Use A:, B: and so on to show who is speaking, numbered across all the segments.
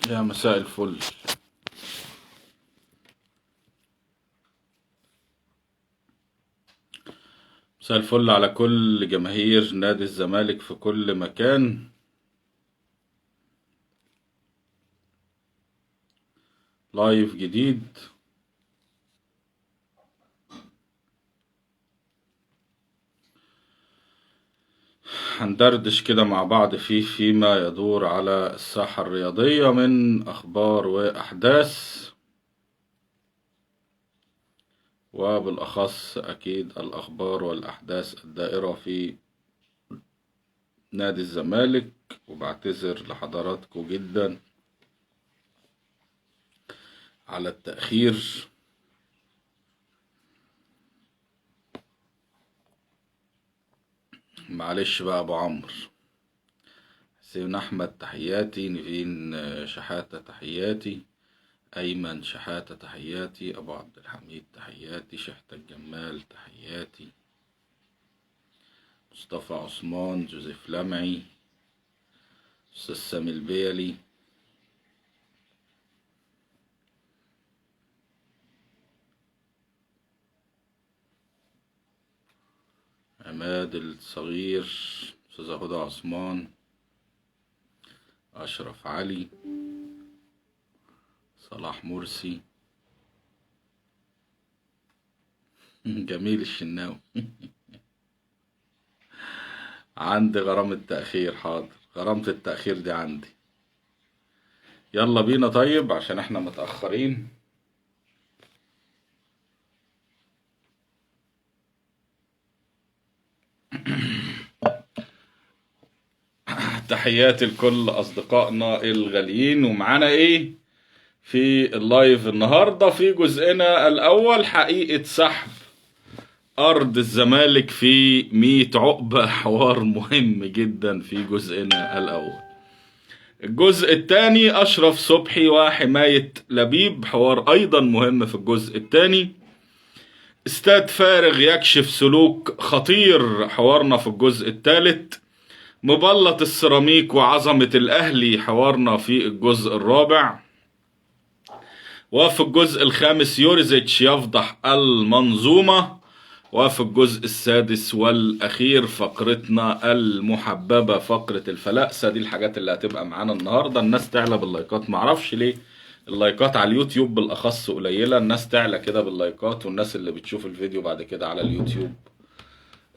A: يا مساء الفل. مساء الفل على كل جماهير نادي الزمالك في كل مكان. لايف جديد هندردش كده مع بعض فيما يدور على الساحة الرياضية من أخبار وأحداث، وبالأخص أكيد الأخبار والأحداث الدائرة في نادي الزمالك. وبعتذر لحضراتكم جدا على التأخير. معلش بقى أبو عمرو، حسين أحمد تحياتي، نيفين شحاتة تحياتي، أيمن شحاتة تحياتي، أبو عبد الحميد تحياتي، شحتة الجمال تحياتي، مصطفى عثمان، جوزيف لمعي، أستاذ سامي البيلي، عماد الصغير، أستاذ هدى عثمان، أشرف علي، صلاح مرسي، جميل الشناوي. عندي غرامة تأخير، حاضر، غرامة التأخير دي عندي. يلا بينا طيب عشان احنا متأخرين. تحياتي لكل أصدقائنا الغاليين. ومعانا ايه في اللايف النهاردة؟ في جزءنا الأول حقيقة سحب أرض الزمالك في 100 عقبة، حوار مهم جدا في جزءنا الأول. الجزء الثاني أشرف صبحي وحماية لبيب، حوار أيضا مهم في الجزء الثاني. استاد فارغ يكشف سلوك خطير، حوارنا في الجزء الثالث. مبلط السيراميك وعظمة الأهلي، حوارنا في الجزء الرابع. وفي الجزء الخامس يوريزيتش يفضح المنظومة. وفي الجزء السادس والأخير فقرتنا المحببة، فقرة الفلاسة. دي الحاجات اللي هتبقى معانا النهاردة. الناس تعلى باللايكات، معرفش ليه اللايكات على اليوتيوب بالأخص قليلة. الناس تعلى كده باللايكات، والناس اللي بتشوف الفيديو بعد كده على اليوتيوب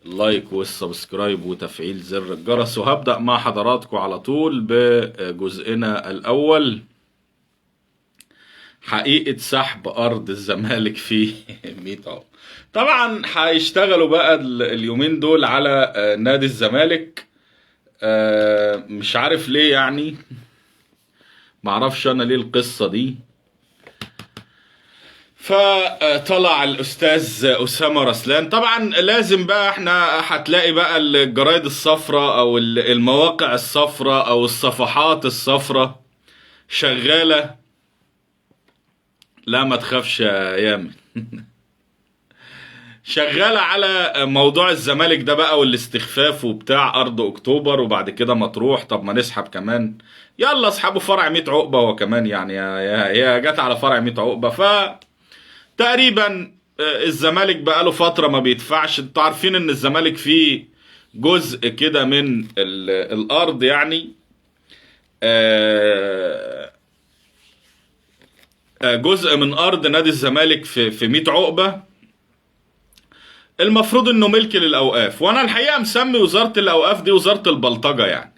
A: اللايك والسبسكرايب وتفعيل زر الجرس. وهبدأ مع حضراتكم على طول بجزئنا الأول، حقيقة سحب أرض الزمالك في 100 عقبة. طبعا هيشتغلوا بقى اليومين دول على نادي الزمالك، مش عارف ليه يعني، معرفش أنا ليه القصة دي. فطلع الأستاذ أسامة رسلان. طبعا لازم بقى احنا هتلاقي بقى الجرايد الصفراء أو المواقع الصفراء أو الصفحات الصفراء شغالة. لا ما تخافش يا يامن. شغالة على موضوع الزمالك ده بقى والاستخفاف وبتاع أرض أكتوبر وبعد كده مطروح. طب ما نسحب كمان، يلا اسحبوا فرع 100 عقبة هو كمان يعني، يا جت على فرع 100 عقبة. فتقريبا الزمالك بقى له فترة ما بيدفعش. انتوا عارفين ان الزمالك فيه جزء كده من الأرض يعني، جزء من أرض نادي الزمالك في 100 عقبة. المفروض انه ملك للاوقاف، وانا الحقيقه مسمي وزاره الاوقاف دي وزاره البلطجه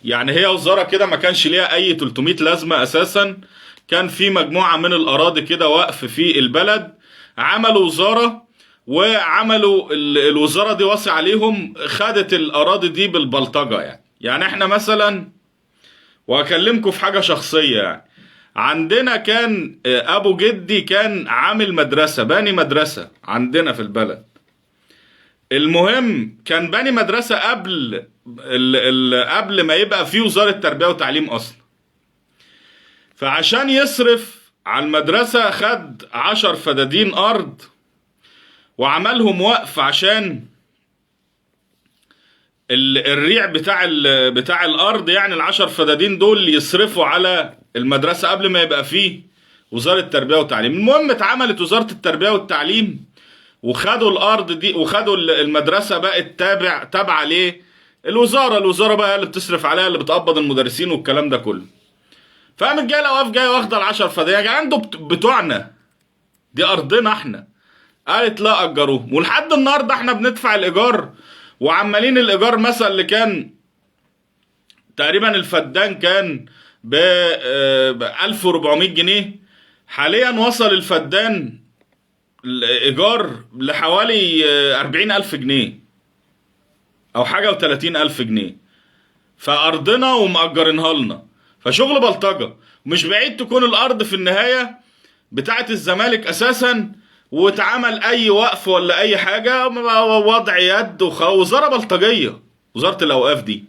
A: يعني هي وزاره كده ما كانش ليها اي 300 لازمه اساسا. كان في مجموعه من الاراضي كده وقف في البلد، عملوا وزاره، وعملوا الوزاره دي واسع عليهم، خدت الاراضي دي بالبلطجه يعني احنا مثلا، واكلمكم في حاجه شخصيه عندنا كان ابو جدي كان عامل مدرسه، باني مدرسه عندنا في البلد. المهم كان باني مدرسة قبل ما يبقى في وزارة تربية وتعليم أصلا. فعشان يصرف على المدرسة خد 10 فدادين أرض وعملهم وقف عشان الريع بتاع الارض، يعني ال10 فدادين دول يصرفوا على المدرسه قبل ما يبقى فيه وزاره التربيه والتعليم. المهم اتعملت وزاره التربيه والتعليم، وخدوا الارض دي وخدوا المدرسه بقت تابعه ليه الوزاره بقى اللي بتصرف عليها، اللي بتقبض المدرسين والكلام ده كله. فقامت جايه الاوقاف جايه واخده ال10 فدادين، يا جدعان دول بتوعنا، دي ارضنا احنا. قالت لا اجروهم، ولحد النهارده احنا بندفع الايجار، وعمالين الايجار مثلا اللي كان تقريبا الفدان كان ب 1400 جنيه، حاليا وصل الفدان الايجار لحوالي 40,000 جنيه او حاجه و30,000 جنيه. فارضنا ومأجرينها لنا، فشغل بلطجه. مش بعيد تكون الارض في النهايه بتاعت الزمالك اساسا، واتعمل اي وقف ولا اي حاجه وضع يد وزاره بلطجيه، وزاره الاوقاف دي.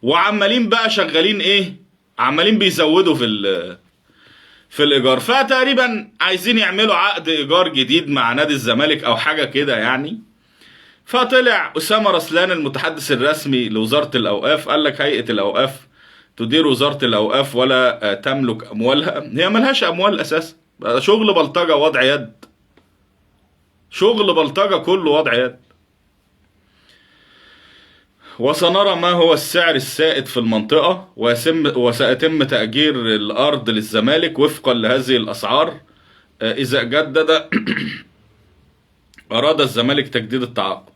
A: وعمالين بقى شغالين ايه، عمالين بيزودوا في الايجار. فتقريبا عايزين يعملوا عقد ايجار جديد مع نادي الزمالك او حاجه كده يعني. فطلع اسامه رسلان المتحدث الرسمي لوزاره الاوقاف، قال لك هيئه الاوقاف تدير وزاره الاوقاف ولا تملك اموالها. هي ملهاش اموال اساسا، شغل بلطجه وضع يد، شغل بلطجه كله وضع يد. وسنرى ما هو السعر السائد في المنطقة، وسيتم تأجير الأرض للزمالك وفقا لهذه الأسعار إذا جدد أراد الزمالك تجديد التعاقد.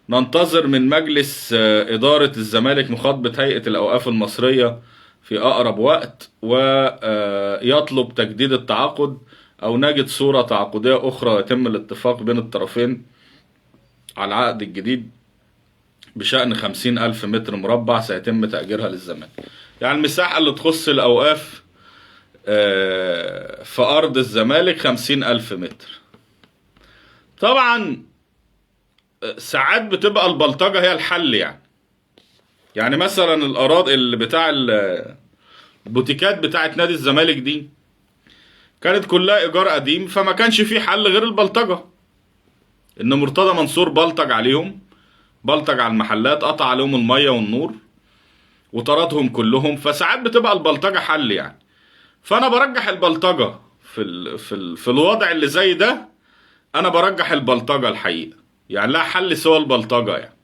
A: ننتظر من مجلس إدارة الزمالك مخاطبة هيئة الأوقاف المصرية في أقرب وقت ويطلب تجديد التعاقد، أو نجد صورة تعاقدية أخرى يتم الاتفاق بين الطرفين على العقد الجديد بشأن 50,000 متر مربع سيتم تأجيرها للزمالك. يعني المساحة اللي تخص الأوقاف في أرض الزمالك 50,000 متر. طبعا ساعات بتبقى البلطجة هي الحل يعني مثلا الأراضي اللي بتاع البوتيكات بتاعت نادي الزمالك دي كانت كلها إيجار قديم، فما كانش فيه حل غير البلطجة. إن مرتضى منصور بلطج عليهم، بلطج على المحلات، قطع عليهم المية والنور وطردهم كلهم. فساعات بتبقى البلطجة حل يعني. فأنا برجح البلطجة في الوضع اللي زي ده. أنا برجح البلطجة الحقيقة، يعني لا حل سوى البلطجة يعني.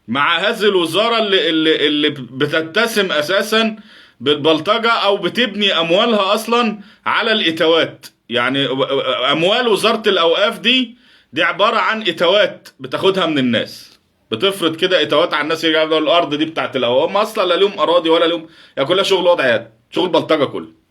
A: مع هذه الوزارة اللي بتتسم أساسا بالبلطجة، أو بتبني أموالها أصلا على الإتاوات. يعني أموال وزارة الأوقاف دي عبارة عن إتاوات بتاخدها من الناس، بتفرض كده إتاوات على الناس. يجعلوا الأرض دي بتاعت الأوقاف، ما أصلا لا لهم أراضي ولا لهم، يعني كلها شغل وضع يد، شغل بلطجة كله.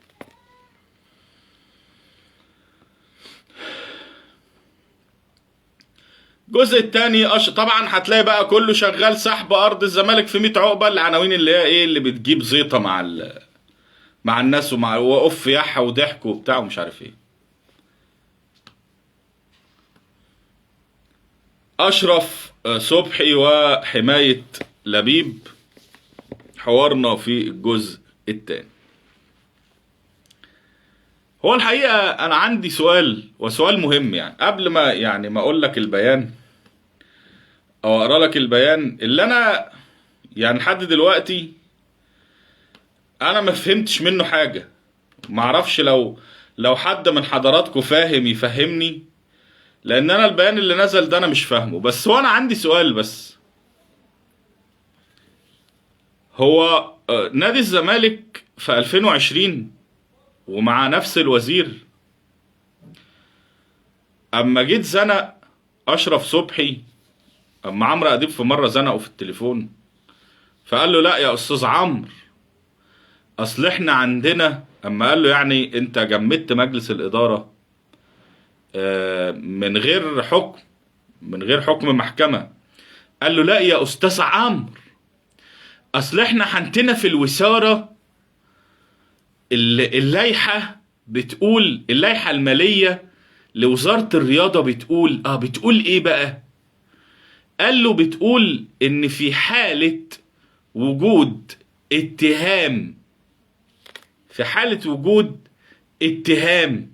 A: الجزء الثاني طبعا هتلاقي بقى كله شغال سحب أرض الزمالك في 100 عقبة. العناوين اللي هي إيه، اللي بتجيب زيطة مع الناس، وقف يحة وضحك وبتاع ومش عارف إيه. أشرف صبحي وحماية لبيب، حوارنا في الجزء الثاني. هو الحقيقة أنا عندي سؤال، وسؤال مهم يعني، قبل ما أقول لك البيان أو أقرأ لك البيان اللي أنا يعني لحد دلوقتي أنا ما فهمتش منه حاجة. معرفش لو حد من حضراتكم فاهم يفهمني، لان انا البيان اللي نزل ده انا مش فاهمه. بس هو انا عندي سؤال بس. هو نادي الزمالك في 2020 ومع نفس الوزير، اما جيت زنق اشرف صبحي، اما عمرو اديب في مره زنقه في التليفون، فقال له لا يا استاذ عمرو، اصل احنا عندنا، اما قال له يعني انت جمدت مجلس الاداره من غير حكم محكمة، قال له لا يا أستاذ عمرو، أصل احنا عندنا في الوزارة اللائحة بتقول، اللائحة المالية لوزارة الرياضة بتقول ايه بقى؟ قال له بتقول ان في حالة وجود اتهام، في حالة وجود اتهام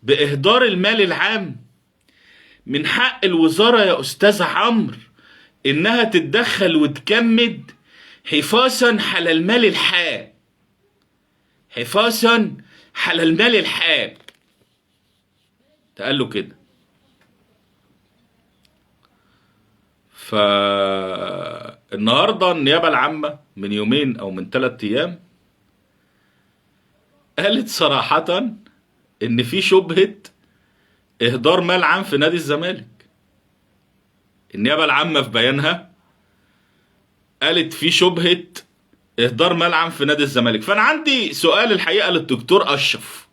A: بإهدار المال العام، من حق الوزارة يا أستاذ عمرو انها تتدخل وتكمد حفاظا على المال الحام، حفاظا على المال الحام. قال له كده. فالنهارده النيابه العامه من يومين او من 3 ايام قالت صراحه ان في شبهه اهدار مال عام في نادي الزمالك. النيابه العامه في بيانها قالت في شبهه اهدار مال عام في نادي الزمالك. فانا عندي سؤال الحقيقه للدكتور اشرف.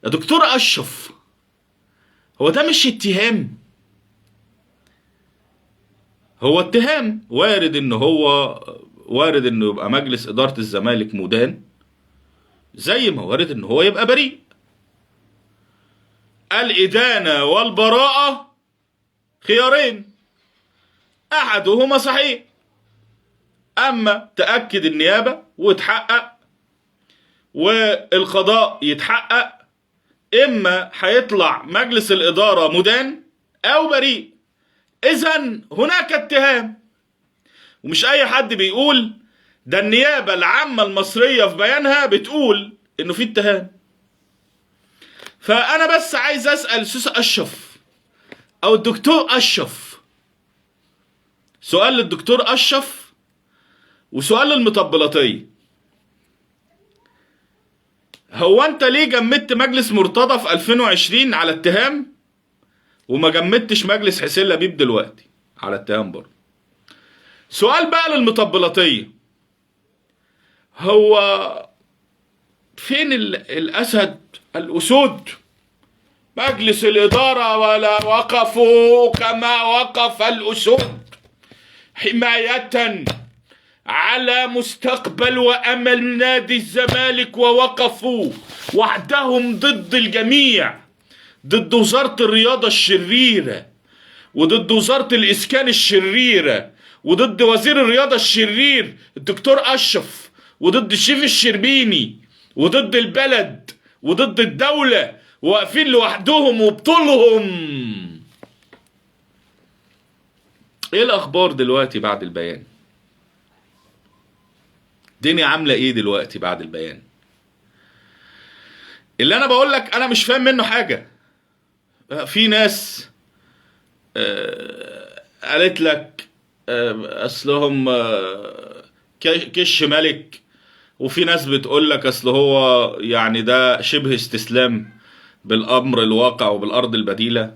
A: يا دكتور اشرف، هو ده مش اتهام؟ هو اتهام وارد انه يبقى مجلس اداره الزمالك مدان، زي ما وارد ان هو يبقى بريء. الادانه والبراءه خيارين، احدهما صحيح. اما تاكد النيابه وتحقق والقضاء يتحقق، اما هيطلع مجلس الاداره مدان او بريء. اذا هناك اتهام، ومش اي حد بيقول ده. النيابه العامه المصريه في بيانها بتقول انه في اتهام. فانا بس عايز اسال الاستاذ اشرف او الدكتور اشرف سؤال للدكتور اشرف وسؤال للمطبلاتيه. هو انت ليه جمدت مجلس مرتضى في 2020 على اتهام وما جمدتش مجلس حسين لبيب دلوقتي على اتهام برضه؟ سؤال بقى للمطبلاتيه، هو فين الاسود؟ مجلس الاداره ولا وقفوا كما وقف الاسود حمايه على مستقبل وامل نادي الزمالك، ووقفوا وحدهم ضد الجميع، ضد وزاره الرياضه الشريره، وضد وزاره الاسكان الشريره، وضد وزير الرياضه الشرير الدكتور اشرف، وضد الشيف الشربيني، وضد البلد، وضد الدوله، واقفين لوحدهم وبطولهم. ايه الاخبار دلوقتي بعد البيان؟ الدنيا عامله ايه دلوقتي بعد البيان؟ اللي انا بقول لك انا مش فاهم منه حاجه. في ناس قالت لك اصلهم كش ملك، وفي ناس بتقول لك اصل هو يعني ده شبه استسلام بالامر الواقع وبالارض البديله.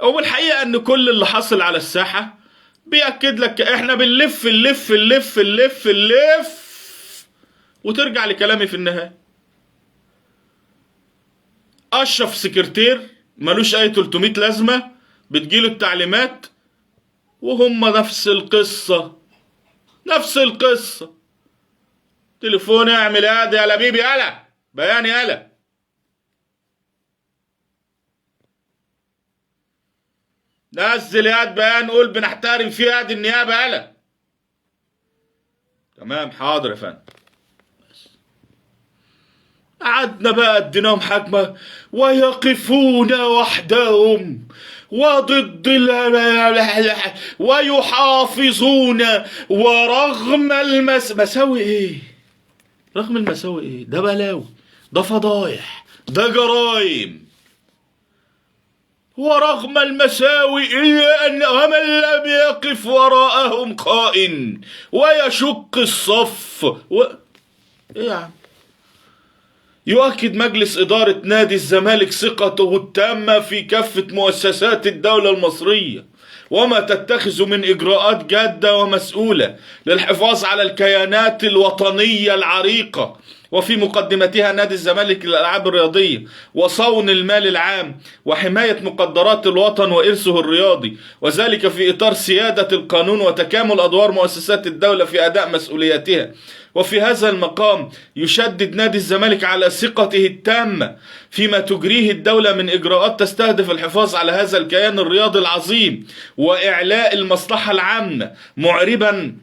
A: والحقيقه ان كل اللي حصل على الساحه بيأكد لك احنا بنلف نلف نلف نلف نلف وترجع لكلامي في النهايه. اشرف سكرتير ملوش اي 300 لازمه، بتجيله التعليمات وهم نفس القصه نفس القصه. تليفون اعمل ادي يا لبيبي، يلا بيان، يلا نزل ياد بيان، قول بنحترم فيه ادي النيابه، يلا تمام حاضر يا فندم. قعدنا بقى اديناهم حكمه ويقفون وحدهم وضد ويحافظون ورغم مساوي ايه؟ رغم المساوي ايه؟ ده بلاوي، ده فضايح، ده جرايم. ورغم المساوي إلا أن من لم يقف وراءهم خائن ويشق الصف إيه يا عم؟ يؤكد مجلس إدارة نادي الزمالك ثقته التامة في كافة مؤسسات الدولة المصرية وما تتخذ من إجراءات جادة ومسؤولة للحفاظ على الكيانات الوطنية العريقة، وفي مقدمتها نادي الزمالك للألعاب الرياضية، وصون المال العام، وحماية مقدرات الوطن وإرثه الرياضي، وذلك في إطار سيادة القانون وتكامل أدوار مؤسسات الدولة في أداء مسؤولياتها. وفي هذا المقام يشدد نادي الزمالك على ثقته التامة فيما تجريه الدولة من إجراءات تستهدف الحفاظ على هذا الكيان الرياضي العظيم وإعلاء المصلحة العامة، معربا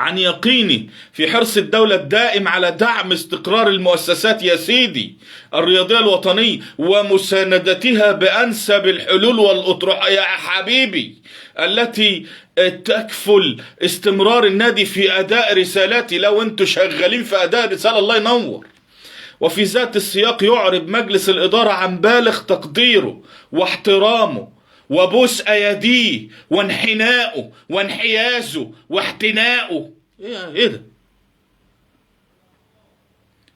A: عن يقيني في حرص الدولة الدائم على دعم استقرار المؤسسات يا سيدي الرياضية الوطنية ومساندتها بأنسب الحلول والأطروحة يا حبيبي التي تكفل استمرار النادي في أداء رسالاتي. لو انتوا شغالين في أداء رسالة الله ينور. وفي ذات السياق يعرب مجلس الإدارة عن بالغ تقديره واحترامه وبوس أيديه وانحنائه وانحيازه واحتنائه. ايه ده؟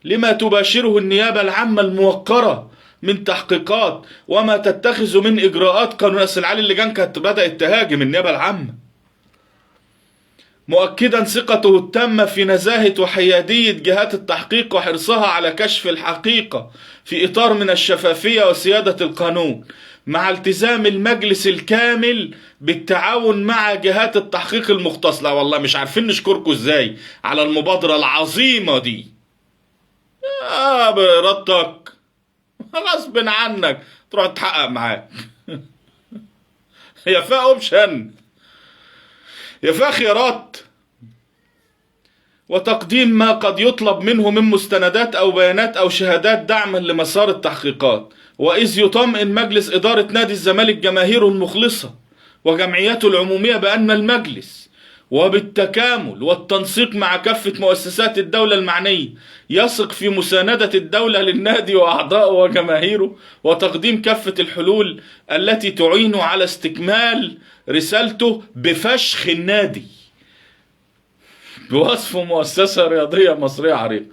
A: لما تباشره النيابة العامة الموقرة من تحقيقات وما تتخذ من إجراءات قانون. أصل علي اللجان كانت بدأت تهاجم النيابة العامة، مؤكدا ثقته التامة في نزاهة وحيادية جهات التحقيق وحرصها على كشف الحقيقة في إطار من الشفافية وسيادة القانون، مع التزام المجلس الكامل بالتعاون مع جهات التحقيق المختصة. لا والله مش عارفين نشكركم ازاي على المبادرة العظيمة دي. بإرادتك غصب عنك تروح تحقق معاك. هي فيها اوبشن، هي فيها خيارات وتقديم ما قد يطلب منه من مستندات أو بيانات أو شهادات دعما لمسار التحقيقات. وإذ يطمئن مجلس إدارة نادي الزمالك جماهيره المخلصة وجمعيته العمومية بأن المجلس وبالتكامل والتنسيق مع كافة مؤسسات الدولة المعنية يثق في مساندة الدولة للنادي وأعضائه وجماهيره وتقديم كافة الحلول التي تعينه على استكمال رسالته بفشخ النادي بوصفه مؤسسة رياضية مصرية عريقة،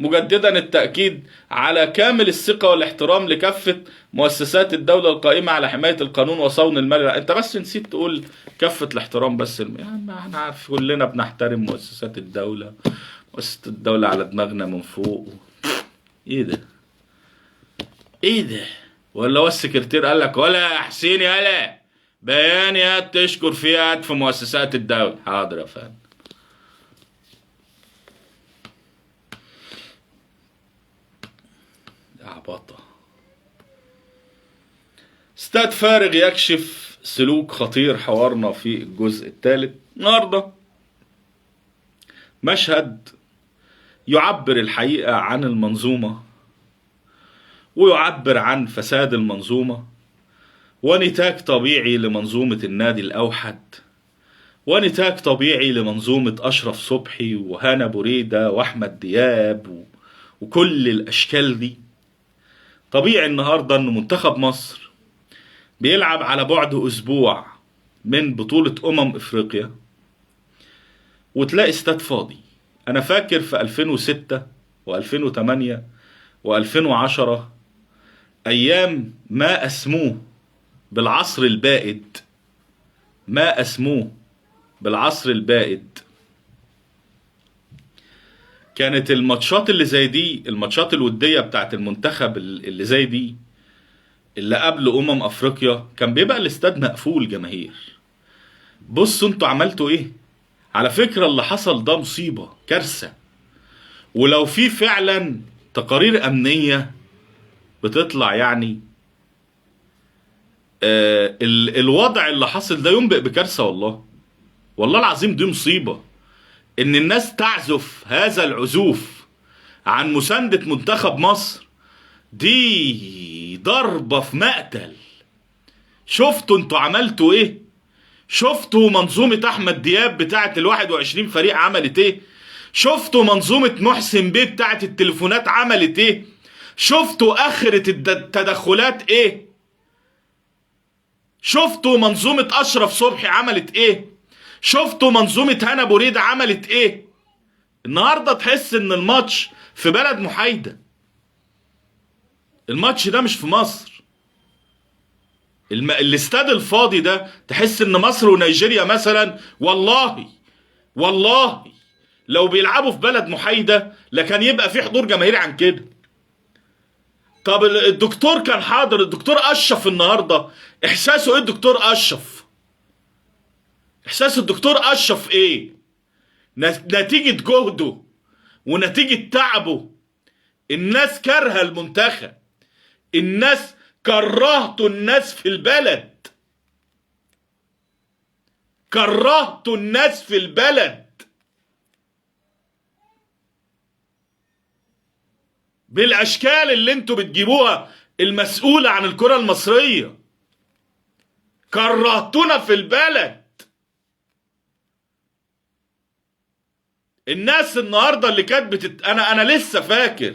A: مجددا التأكيد على كامل الثقة والاحترام لكافة مؤسسات الدولة القائمة على حماية القانون وصون المال. انت بس نسيت تقول كافة الاحترام بس. يعني احنا عارف كلنا بنحترم مؤسسات الدولة، مؤسسة الدولة على دماغنا من فوق. ايه ده؟ ايه ده؟ ولا هو السكرتير قال لك ولا يا حسين يالا بيانات تشكر فيها في مؤسسات الدولة؟ حاضر يا فندم. عباطة. استاد فارغ يكشف سلوك خطير، حوارنا في الجزء الثالث النهارده. مشهد يعبر الحقيقة عن المنظومة ويعبر عن فساد المنظومة ونتاج طبيعي لمنظومة النادي الأوحد ونتاج طبيعي لمنظومة أشرف صبحي وهنا بريدة وأحمد دياب وكل الأشكال دي. طبيعي النهاردة أن منتخب مصر بيلعب على بعد أسبوع من بطولة أفريقيا وتلاقي استاد فاضي. أنا فاكر في 2006 و2008 و2010 أيام ما أسموه بالعصر البائد، ما أسموه بالعصر البائد. كانت الماتشات اللي زي دي، الماتشات الودية بتاعت المنتخب اللي زي دي اللي قبل أفريقيا، كان بيبقى الاستاد مقفول جماهير. بصوا انتوا عملتوا ايه؟ على فكرة اللي حصل ده مصيبة، كارثة. ولو في فعلا تقارير أمنية بتطلع يعني الوضع اللي حصل ده ينبئ بكارثة. والله العظيم دي مصيبة. ان الناس تعزف هذا العزوف عن مساندة منتخب مصر دي ضربة في مقتل. شفتوا انتوا عملتوا ايه؟ شفتوا منظومة احمد دياب بتاعت 21 فريق عملت ايه؟ شفتوا منظومة محسن بيه بتاعت التليفونات عملت ايه؟ شفتوا اخرة التدخلات ايه؟ شفتوا منظومة اشرف صبحي عملت ايه؟ شفتوا منظومة هنا بريدة عملت ايه؟ النهاردة تحس ان الماتش في بلد محايدة. الماتش ده مش في مصر. الاستاد الفاضي ده تحس ان مصر ونيجيريا مثلا. والله لو بيلعبوا في بلد محايدة لكان يبقى في حضور جماهيري عن كده. طب الدكتور كان حاضر، الدكتور اشرف النهاردة احساسه ايه؟ الدكتور اشرف احساس الدكتور اشرف ايه؟ نتيجة جهده ونتيجة تعبه. الناس كارهة المنتخب، الناس كرهتوا الناس في البلد. كرهتوا الناس في البلد بالاشكال اللي انتوا بتجيبوها المسؤولة عن الكرة المصرية. كرهتونا في البلد. الناس النهاردة اللي كانت انا لسه فاكر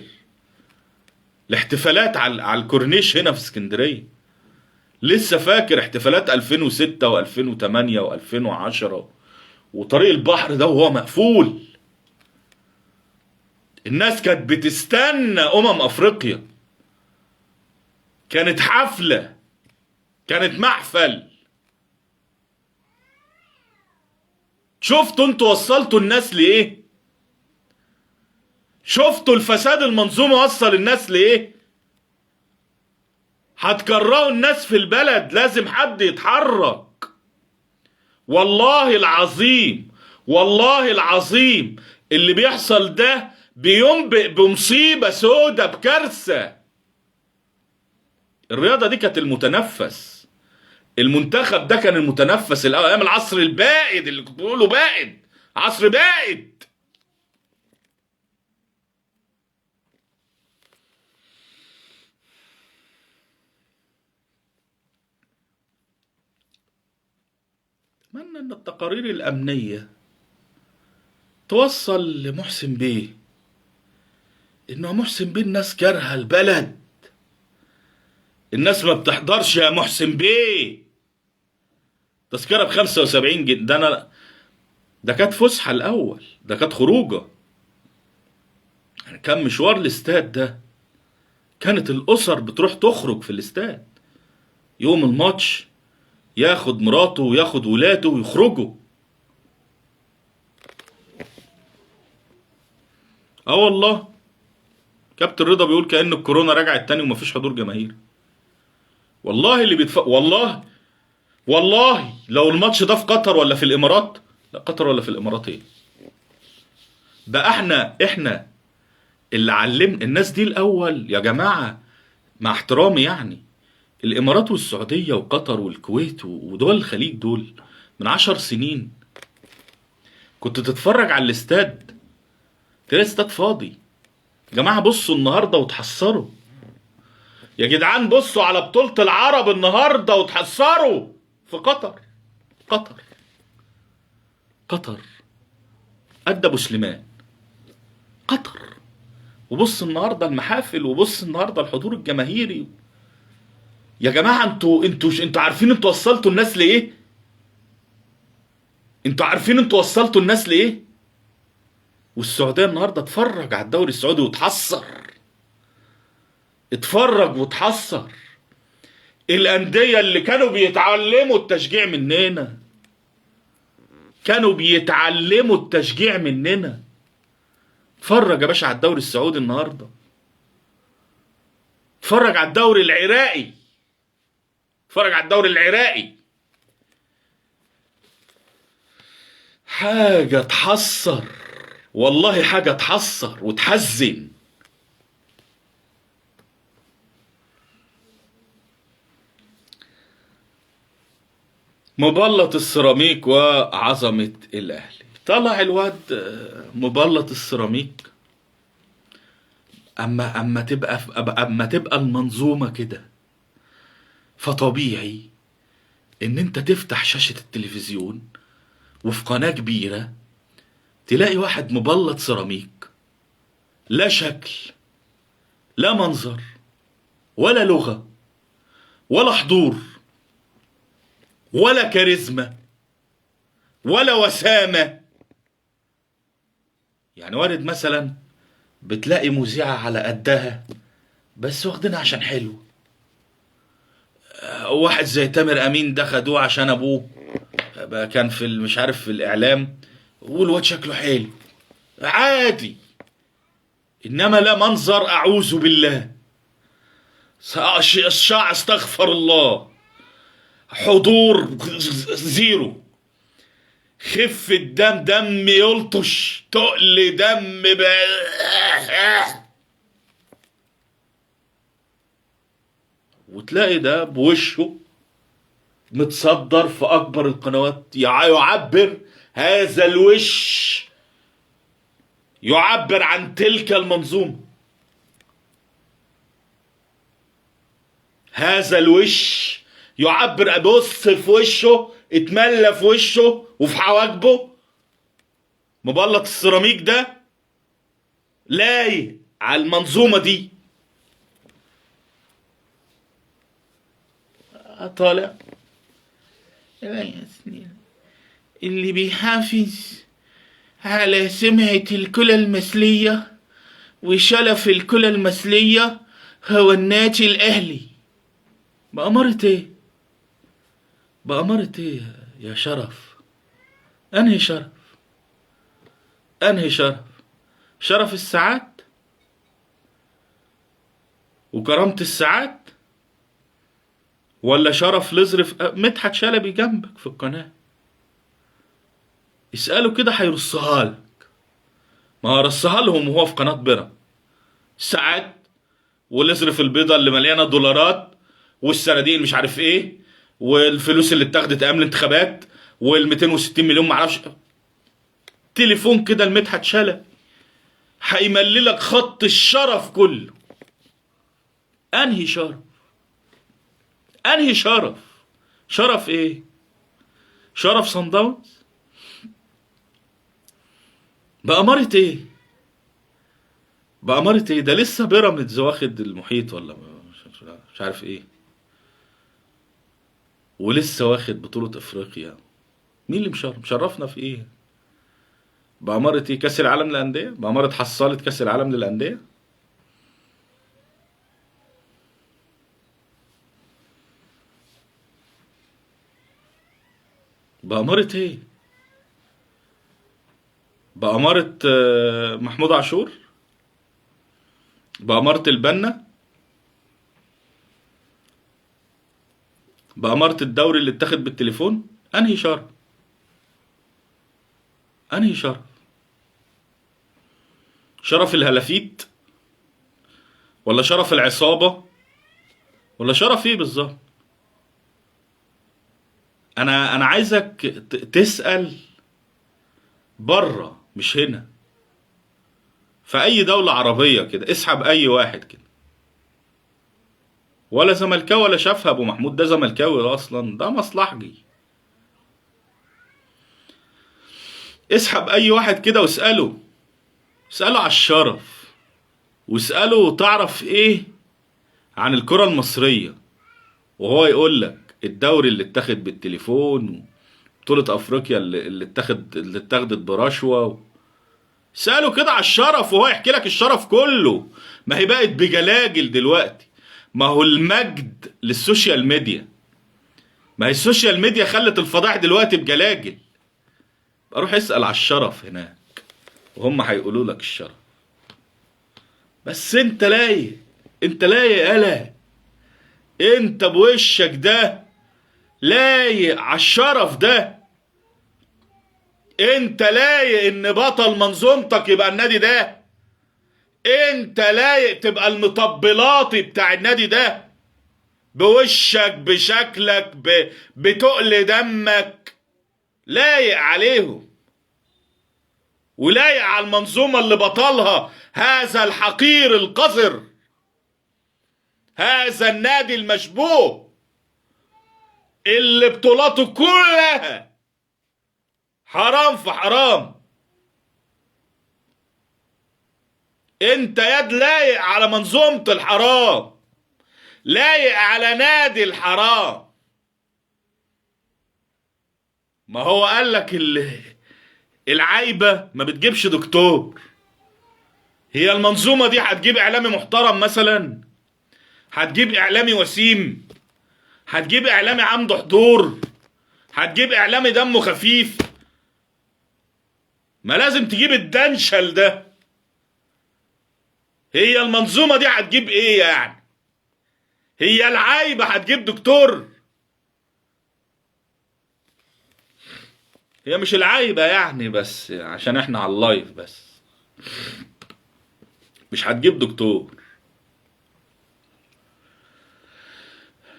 A: الاحتفالات على الكورنيش هنا في اسكندرية. لسه فاكر احتفالات 2006 و2008 و2010 وطريق البحر ده وهو مقفول. الناس كانت بتستنى افريقيا. كانت حفلة، كانت محفل. شفتوا انتوا وصلتوا الناس لايه؟ شفتوا الفساد المنظومة وصل الناس لايه؟ هتكرهوا الناس في البلد، لازم حد يتحرك. والله العظيم، والله العظيم اللي بيحصل ده بينبئ بمصيبة سودة، بكارثة. الرياضة دي كانت المتنفس. المنتخب ده كان المتنفس الأول أيام العصر البائد اللي كنت بقوله بائد، عصر بائد. أتمنى إن التقارير الأمنية توصل لمحسن بيه إنه محسن بيه الناس كارهة البلد. الناس ما بتحضرش يا محسن بيه. تذكرة ب75 جنيه. ده كانت فسحة الأول، ده كانت خروجة. يعني كان مشوار الاستاد ده كانت الأسر بتروح تخرج في الاستاد يوم الماتش، ياخد مراته وياخد ولاده ويخرجوا. والله كابتن رضا بيقول كأن الكورونا رجعت تاني ومفيش حضور جماهيري. والله اللي والله لو الماتش ده في قطر ولا في الإمارات. لا، قطر ولا في الإمارات ايه ده؟ احنا اللي علم الناس دي الأول يا جماعة. مع احترامي يعني، الإمارات والسعودية وقطر والكويت ودول الخليج دول من 10 سنين كنت تتفرج على الاستاد تلاقي الاستاد فاضي. يا جماعة بصوا النهاردة وتحسروا. يا جدعان بصوا على بطولة العرب النهاردة وتحسروا. في قطر، قطر قطر قد ابو سليمان، قطر. وبص النهارده المحافل، وبص النهارده الحضور الجماهيري. يا جماعه انتوا عارفين انتوا وصلتوا الناس لايه؟ انتوا عارفين انتوا وصلتوا الناس لايه؟ والسعوديه النهارده اتفرج على الدوري السعودي وتحسر. اتفرج وتحسر. الانديه اللي كانوا بيتعلموا التشجيع مننا، كانوا بيتعلموا التشجيع مننا. اتفرج يا باشا على الدوري السعودي النهارده. اتفرج على الدوري العراقي. اتفرج على الدوري العراقي. حاجة تحسر، والله حاجة تحسر وتحزن. مبلط السيراميك وعظمة الأهلي. طلع الواد مبلط السيراميك. أما تبقى المنظومة كده، فطبيعي إن أنت تفتح شاشة التلفزيون وفي قناة كبيرة تلاقي واحد مبلط سيراميك. لا شكل، لا منظر، ولا لغة، ولا حضور، ولا كاريزما، ولا وسامة. يعني وارد مثلا بتلاقي مذيعة على قدها بس واخدينها عشان حلو. واحد زي تامر امين ده خدوه عشان ابوه كان في مش عارف في الاعلام، والواد شكله حلو عادي. انما لا منظر، اعوذ بالله، استغفر الله، حضور زيرو، خفة دم يلطش، تقل دم وتلاقي ده بوشه متصدر في اكبر القنوات، يعبر هذا الوش، يعبر عن تلك المنظومة. هذا الوش يعبر، ابص في وشه، اتملى في وشه وفي حواجبه مبلط السيراميك ده لايق على المنظومة دي. طالع اللي بيحافظ على سمعة الكلى المثلية وشلف الكلى المثلية هو النادي الأهلي. بأمارة ايه؟ بأمارة ايه يا شرف؟ أنهي شرف؟ أنهي شرف؟ شرف الساعات وكرامة الساعات، ولا شرف لظرف مدحت شلبي جنبك في القناة؟ اسأله كده هيرصها لك. ما هو رصها لهم وهو في قناة بيرا. الساعات والازرف البيضة اللي مليانة دولارات والصناديق مش عارف ايه والفلوس اللي اتاخدت ايام الانتخابات وال 260 مليون معرفش. تليفون كده لمدحت شلبي هيمللك خط الشرف كله. انهي شرف؟ انهي شرف؟ شرف ايه؟ شرف صن داونز؟ بأمارة ايه؟ بأمارة ايه؟ ده لسه بيراميدز واخد المحيط ولا مش عارف ايه، ولسه واخد بطولة افريقيا. مين اللي مشرفنا في ايه؟ بأمارة ايه؟ كأس العالم للأندية؟ بأمارة حصالة كأس العالم للأندية؟ بأمارة ايه؟ بأمارة محمود عاشور؟ بأمارة البنا؟ بأمارة الدوري اللي اتاخد بالتليفون؟ انهي شرف؟ انهي شرف؟ شرف الهلافيت ولا شرف العصابة ولا شرف ايه بالظبط؟ انا عايزك تسأل بره مش هنا. في اي دولة عربية كده اسحب اي واحد كده، ولا زملكاوي ولا شافها ابو محمود ده زملكاوي اصلا، ده مصلحجي. اسحب اي واحد كده واسأله، اسأله على الشرف، واسأله تعرف ايه عن الكرة المصرية، وهو يقول لك الدوري اللي اتاخد بالتليفون وبطولة افريقيا اللي اتاخدت برشوة. سأله كده على الشرف وهو يحكي لك الشرف كله. ما هي بقت بجلاجل دلوقتي، ما هو المجد للسوشيال ميديا، ما هي السوشيال ميديا خلت الفضائح دلوقتي بجلاجل. اروح اسأل على الشرف هناك وهم هيقولوا لك الشرف. بس انت لايق، انت لايق يالا، انت بوشك ده لايق على الشرف ده. انت لايق ان بطل منظومتك يبقى النادي ده. انت لايق تبقى المطبلاتي بتاع النادي ده، بوشك بشكلك بتقل دمك، لايق عليهم ولايق على المنظومة اللي بطلها هذا الحقير القذر، هذا النادي المشبوه اللي بطولاته كلها حرام في حرام. انت ياد لايق على منظومة الحرام، لايق على نادي الحرام. ما هو قالك العايبة ما بتجيبش دكتور. هي المنظومة دي هتجيب اعلامي محترم مثلا؟ هتجيب اعلامي وسيم؟ هتجيب اعلامي عنده حضور؟ هتجيب اعلامي دمه خفيف؟ ما لازم تجيب الدنشل ده. هي المنظومة دي هتجيب ايه يعني؟ هي العايبة هتجيب دكتور؟ هي مش العايبة يعني، بس عشان احنا على اللايف بس مش هتجيب دكتور.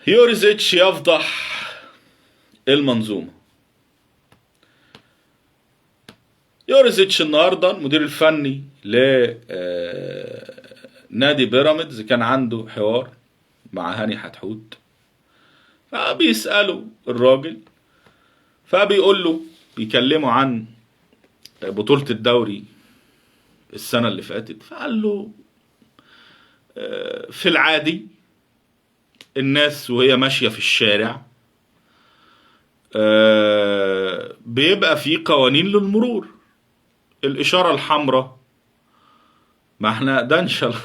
A: يوريزيتش يفضح المنظومة. يوريزيتش النهارده المدير الفني لنادي بيراميدز كان عنده حوار مع هاني حتحوت، فبيسألوا الراجل، فبيقول له بيكلموا عن بطولة الدوري السنة اللي فاتت، فقال له في العادي الناس وهي ماشية في الشارع بيبقى في قوانين للمرور، الإشارة الحمراء، ما احنا ده ان شاء الله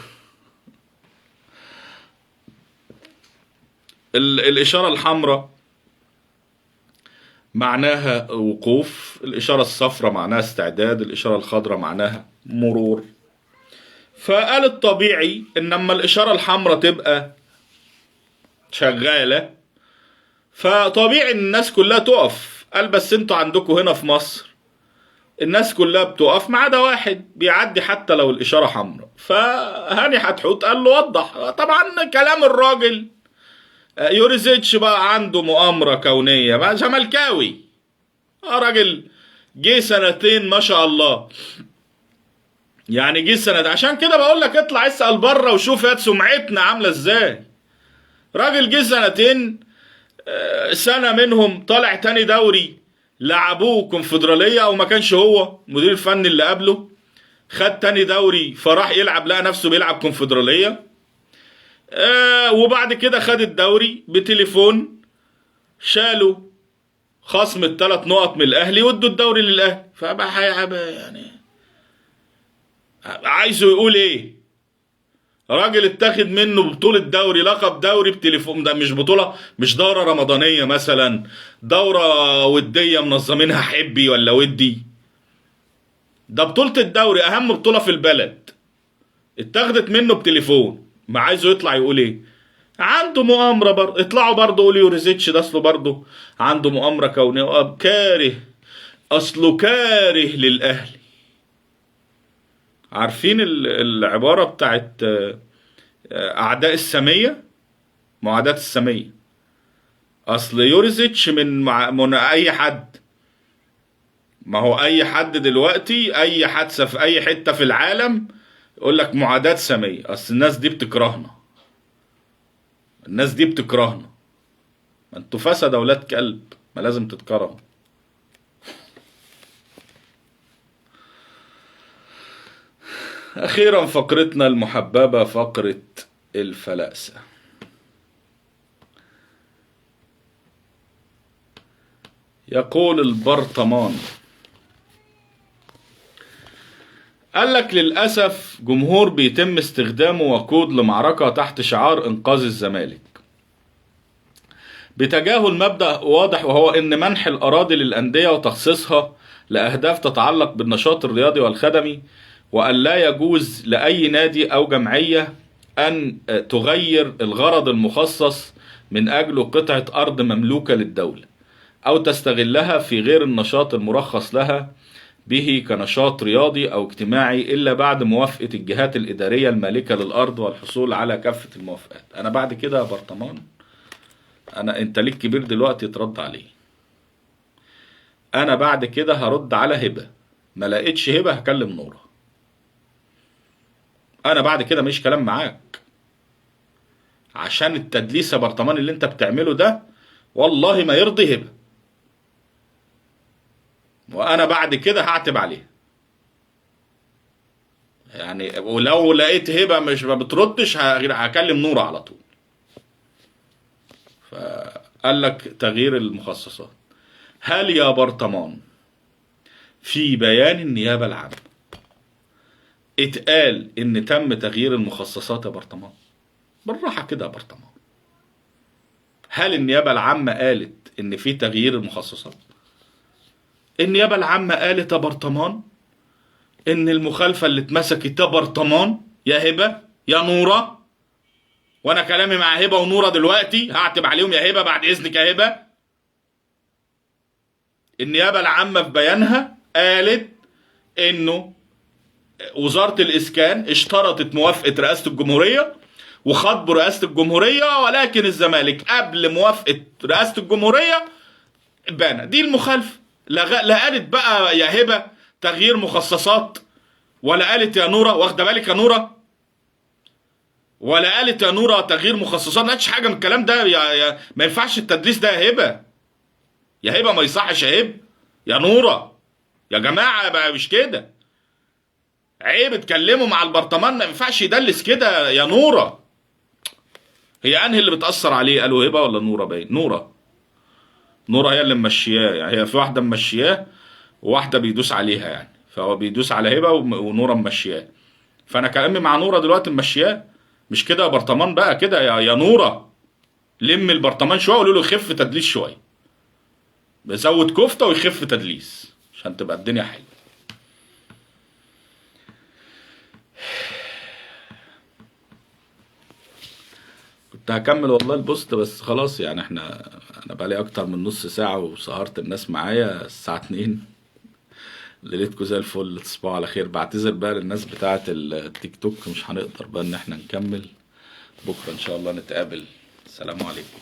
A: الإشارة الحمراء معناها وقوف، الإشارة الصفراء معناها استعداد، الإشارة الخضراء معناها مرور. فقال الطبيعي ان لما الإشارة الحمراء تبقى شغالة فطبيعي ان الناس كلها تقف. قال بس انتوا عندكم هنا في مصر الناس كلها بتقف ما عدا واحد بيعدي حتى لو الإشارة حمراء. فهاني حتحوت قال له وضح. طبعا كلام الراجل يوريزيتش بقى عنده مؤامرة كونية بقى، زملكاوي راجل جه سنتين ما شاء الله، يعني جه سنة. عشان كده بقول لك اطلع اسأل بره وشوف يا سمعتنا عاملة ازاي. راجل جه سنتين، سنة منهم طالع تاني دوري لعبوه كونفدرالية، او ما كانش هو المدير الفني اللي قبله خد تاني دوري فراح يلعب لقى نفسه بيلعب كونفدرالية. وبعد كده خد الدوري بتليفون، شالوا خصم ال3 نقط من الاهلي وادوا الدوري للاهلي. فبقى يعني عايزه يقول ايه؟ راجل اتاخد منه بطولة دوري، لقب دوري بتليفون، ده مش بطولة، مش دورة رمضانية مثلا، دورة ودية منظمينها حبي ولا ودي، ده بطولة الدوري اهم بطولة في البلد اتاخدت منه بتليفون. ما عايزه يطلع يقول ايه؟ عنده مؤامرة برضه. اطلعوا برضه قولوا يوريزيتش ده اصله برضه عنده مؤامرة كونية، كاره، اصله كاره للاهلي. عارفين العبارة بتاعت اعداء السامية، معاداة السامية؟ اصل يوريزيتش من اي حد، ما هو اي حد دلوقتي اي حادثة في اي حتة في العالم يقول لك معاداة سامية، اصل الناس دي بتكرهنا، الناس دي بتكرهنا. ما انتوا فسد اولاد كلب، ما لازم تتكرهوا. اخيرا فقرتنا المحببة، فقرة الفلاسة. يقول البرطمان، قال لك للأسف جمهور بيتم استخدامه وقود لمعركة تحت شعار إنقاذ الزمالك بتجاهل مبدأ واضح، وهو إن منح الأراضي للأندية وتخصيصها لأهداف تتعلق بالنشاط الرياضي والخدمي، وأن لا يجوز لأي نادي أو جمعية أن تغير الغرض المخصص من أجله قطعة أرض مملوكة للدولة أو تستغلها في غير النشاط المرخص لها به كنشاط رياضي أو اجتماعي إلا بعد موافقة الجهات الإدارية المالكة للأرض والحصول على كافة الموافقات. أنا بعد كده يا برطمان، أنت ليك كبير دلوقتي ترد عليه. أنا بعد كده هرد على هبة، ما لقيتش هبة هكلم نورة. أنا بعد كده مش كلام معاك، عشان التدليس يا برطمان اللي أنت بتعمله ده والله ما يرضي هبة، وانا بعد كده هعتب عليه. يعني ولو لقيت هبه مش ما بتردش هكلم نورة على طول. فقال لك تغيير المخصصات. هل يا برطمان في بيان النيابه العامه اتقال ان تم تغيير المخصصات يا برطمان؟ بالراحه كده يا برطمان، هل النيابه العامه قالت ان في تغيير المخصصات؟ النيابة العامة قالت يا برطمان ان المخالفة اللي اتمسكت يا برطمان يا هبة يا نورة، وانا كلامي مع هبة ونورة دلوقتي هعتب عليهم يا هبة بعد اذنك يا هبة. النيابة العامة في بيانها قالت انه وزارة الاسكان اشترطت موافقة رئاسة الجمهورية وخطبوا رئاسة الجمهورية، ولكن الزمالك قبل موافقة رئاسة الجمهورية البانه دي المخالفه. لا قالت بقى يا هبه تغيير مخصصات، ولا قالت يا نوره، واخده بالك يا نوره، ولا قالت يا نوره تغيير مخصصات، ما قالتش حاجه من الكلام ده. ما ينفعش التدليس ده يا هبه، يا هبه ما يصحش يا هبه، يا نوره، يا جماعه بقى مش كده، عيب اتكلموا مع البرطمان، ما ينفعش يدلس كده يا نوره. هي انهي اللي بتاثر عليه؟ قالوا هبه ولا نوره؟ باين نوره. نوره هي اللي ممشياه، يعني هي في واحده ممشياه وواحده بيدوس عليها، يعني فهو بيدوس على هبه ونوره ممشياه. فانا كلامي مع نوره دلوقتي ممشياه، مش كده يا برطمان بقى كده يا نوره. لم البرطمان شويه وقولوا له يخف تدليس شويه، بيزود كفته ويخف تدليس عشان تبقى الدنيا حلوه. كنت هكمل والله البوست بس خلاص، يعني انا بقالي اكتر من نص ساعه وسهرت الناس معايا الساعه 2. ليلتكم زي الفل، تصبحوا على خير. بعتذر بقى للناس بتاعه التيك توك، مش هنقدر بقى ان احنا نكمل. بكره ان شاء الله نتقابل. السلام عليكم.